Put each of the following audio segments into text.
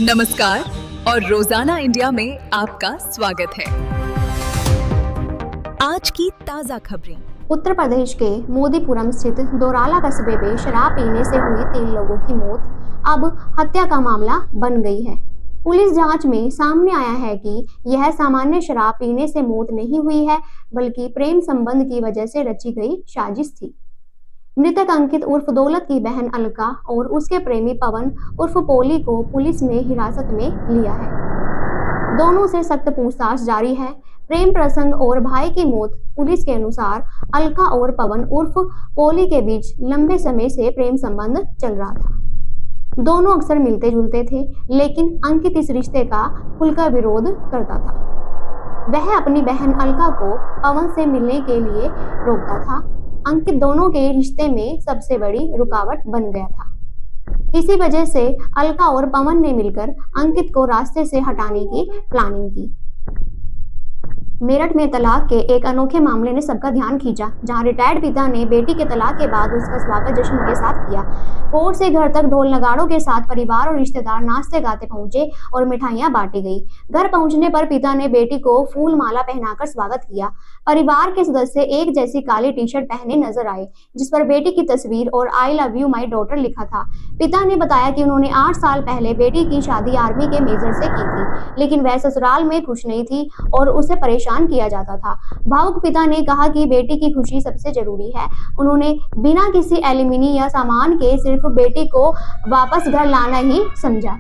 नमस्कार और रोजाना इंडिया में आपका स्वागत है। आज की ताजा खबरें। उत्तर प्रदेश के मोदीपुरम स्थित दोराला कस्बे में शराब पीने से हुई 3 लोगों की मौत अब हत्या का मामला बन गई है। पुलिस जांच में सामने आया है कि यह सामान्य शराब पीने से मौत नहीं हुई है, बल्कि प्रेम संबंध की वजह से रची गई साजिश थी। मृतक अंकित उर्फ दौलत की बहन अलका और उसके प्रेमी पवन उर्फ पोली को पुलिस ने हिरासत में लिया है। दोनों से सख्त पूछताछ जारी है। प्रेम प्रसंग और भाई की मौत। पुलिस के अनुसार अलका और पवन उर्फ पोली के बीच लंबे समय से प्रेम संबंध चल रहा था। दोनों अक्सर मिलते जुलते थे, लेकिन अंकित इस रिश्ते का खुलकर विरोध करता था। वह अपनी बहन अलका को पवन से मिलने के लिए रोकता था। अंकित दोनों के रिश्ते में सबसे बड़ी रुकावट बन गया था। इसी वजह से अलका और पवन ने मिलकर अंकित को रास्ते से हटाने की प्लानिंग की। मेरठ में तलाक के एक अनोखे मामले ने सबका ध्यान खींचा, जहां रिटायर्ड पिता ने बेटी के तलाक के बाद उसका स्वागत जश्न के साथ किया। कोर्ट से घर तक ढोल नगाड़ों के साथ परिवार और रिश्तेदार नाचते गाते पहुंचे और मिठाइयां बांटी गई। घर पहुंचने पर पिता ने बेटी को फूल माला पहनाकर स्वागत किया। परिवार के सदस्य एक जैसी काली टी शर्ट पहने नजर आए, जिस पर बेटी की तस्वीर और I love you my daughter लिखा था। पिता ने बताया कि उन्होंने 8 साल पहले बेटी की शादी आर्मी के मेजर से की थी, लेकिन वह ससुराल में खुश नहीं थी और उसे परेशान किया जाता था। भावुक पिता ने कहा कि बेटी की खुशी सबसे जरूरी है। उन्होंने बिना किसी एलिमनी या सामान के सिर्फ बेटी को वापस घर लाना ही समझा।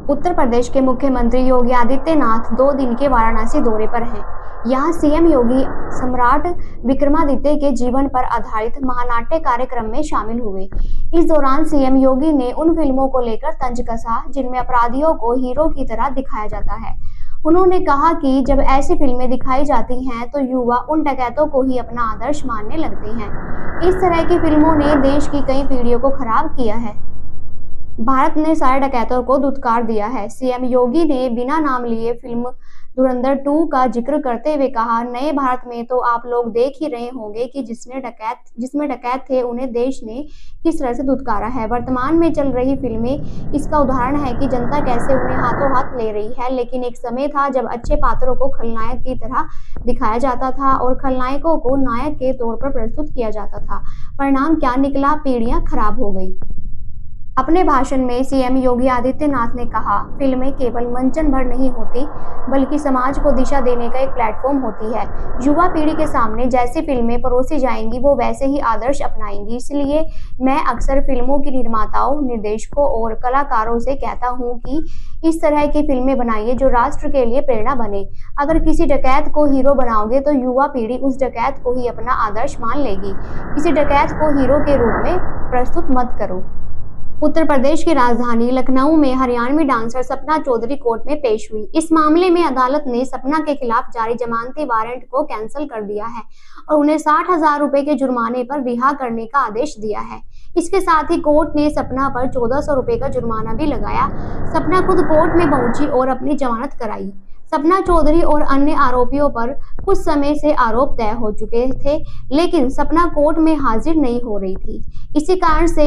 उत्तर प्रदेश के मुख्यमंत्री योगी आदित्यनाथ 2 दिन के वाराणसी दौरे पर हैं। यहाँ सीएम योगी सम्राट विक्रमादित्य के जीवन पर आधारित महानाट्य कार्यक्रम में शामिल हुए। इस दौरान सीएम योगी ने उन फिल्मों को लेकर तंज कसा जिनमें अपराधियों को हीरो की तरह दिखाया जाता है। उन्होंने कहा कि जब ऐसी फिल्में दिखाई जाती हैं तो युवा उन डकैतों को ही अपना आदर्श मानने लगते हैं। इस तरह की फिल्मों ने देश की कई पीढ़ियों को खराब किया है। भारत ने सारे डकैतों को धुतकार दिया है। सीएम योगी ने बिना नाम लिए फिल्म धुरंधर 2 का जिक्र करते हुए कहा, नए भारत में तो आप लोग देख ही रहे होंगे कि जिसमें डकैत थे उन्हें देश ने किस तरह से धुतकारा है। वर्तमान में चल रही फिल्में इसका उदाहरण है कि जनता कैसे उन्हें हाथों हाथ ले रही है। लेकिन एक समय था जब अच्छे पात्रों को खलनायक की तरह दिखाया जाता था और खलनायकों को नायक के तौर पर प्रस्तुत किया जाता था। परिणाम क्या निकला? पीढ़ियां खराब हो गई। अपने भाषण में सीएम योगी आदित्यनाथ ने कहा, फिल्में केवल मंचन भर नहीं होती, बल्कि समाज को दिशा देने का एक प्लेटफॉर्म होती है। युवा पीढ़ी के सामने जैसी फिल्में परोसी जाएंगी वो वैसे ही आदर्श अपनाएंगी। इसलिए मैं अक्सर फिल्मों के निर्माताओं, निर्देशकों और कलाकारों से कहता हूं कि इस तरह की फिल्में बनाइए जो राष्ट्र के लिए प्रेरणा बने। अगर किसी डकैत को हीरो बनाओगे तो युवा पीढ़ी उस डकैत को ही अपना आदर्श मान लेगी। किसी डकैत को हीरो के रूप में प्रस्तुत मत करो। उत्तर प्रदेश की राजधानी लखनऊ में हरियाणवी डांसर सपना चौधरी कोर्ट में पेश हुई। इस मामले में अदालत ने सपना के खिलाफ जारी जमानती वारंट को कैंसिल कर दिया है और उन्हें 60,000 रुपए के जुर्माने पर रिहा करने का आदेश दिया है। इसके साथ ही कोर्ट ने सपना पर 1400 रुपए का जुर्माना भी लगाया। सपना खुद कोर्ट में पहुंची और अपनी जमानत कराई। सपना चौधरी और अन्य आरोपियों पर कुछ समय से आरोप तय हो चुके थे, लेकिन सपना कोर्ट में हाजिर नहीं हो रही थी। इसी कारण से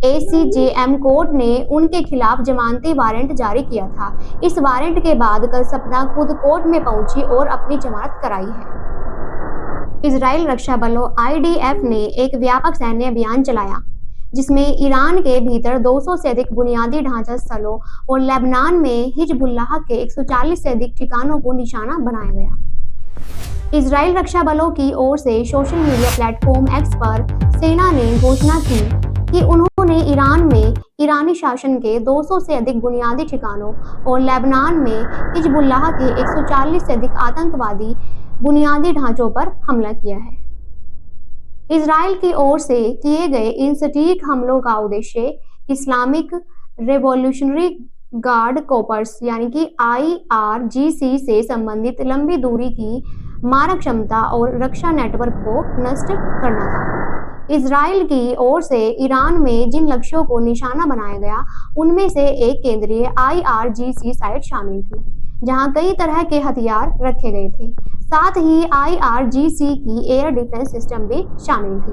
एसीजेएम कोर्ट ने उनके खिलाफ जमानती वारंट जारी किया था। इस वारंट के बाद कल सपना खुद कोर्ट में पहुंची और अपनी जमानत कराई है। इजराइल रक्षा बलों IDF ने एक व्यापक सैन्य अभियान चलाया, जिसमें ईरान के भीतर 200 से अधिक बुनियादी ढांचा स्थलों और लेबनान में हिजबुल्लाह के 140 से अधिक ठिकानों को निशाना बनाया गया। इजराइल रक्षा बलों की ओर से सोशल मीडिया प्लेटफॉर्म X पर सेना ने घोषणा की कि उन्होंने ईरान में ईरानी शासन के 200 से अधिक बुनियादी ठिकानों और लेबनान में हिजबुल्लाह के 140 से अधिक आतंकवादी बुनियादी ढांचों पर हमला किया है। इजराइल की ओर से किए गए इन सटीक हमलों का उद्देश्य इस्लामिक रिवॉल्यूशनरी गार्ड कॉर्प्स यानी कि IRGC से संबंधित लंबी दूरी की मारक क्षमता और रक्षा नेटवर्क को नष्ट करना था। इजराइल की ओर से ईरान में जिन लक्ष्यों को निशाना बनाया गया, उनमें से एक केंद्रीय IRGC साइट शामिल थी, जहां कई तरह के हथियार रखे गए थे। साथ ही IRGC की एयर डिफेंस सिस्टम भी शामिल थी।